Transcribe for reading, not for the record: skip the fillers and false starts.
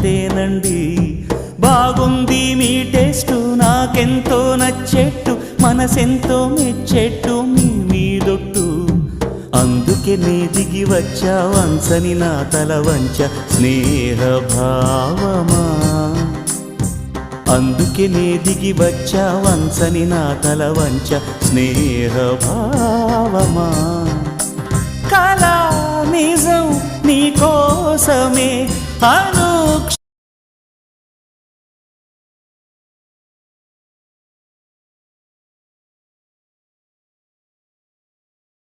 అంతేనండి. బాగుంది మీ టేస్టు, నాకెంతో నచ్చేట్టు, మనసెంతో మెచ్చేట్టు మీ మీదొట్టు. అందుకే నే దిగి వచ్చా వంచని నా తల వంచ స్నేహ భావమా. అందుకే నే దిగి వచ్చా వంచని నా తల వంచ స్నేహ భావమా. కళా నిజం నీ కోసమే అనుక్ష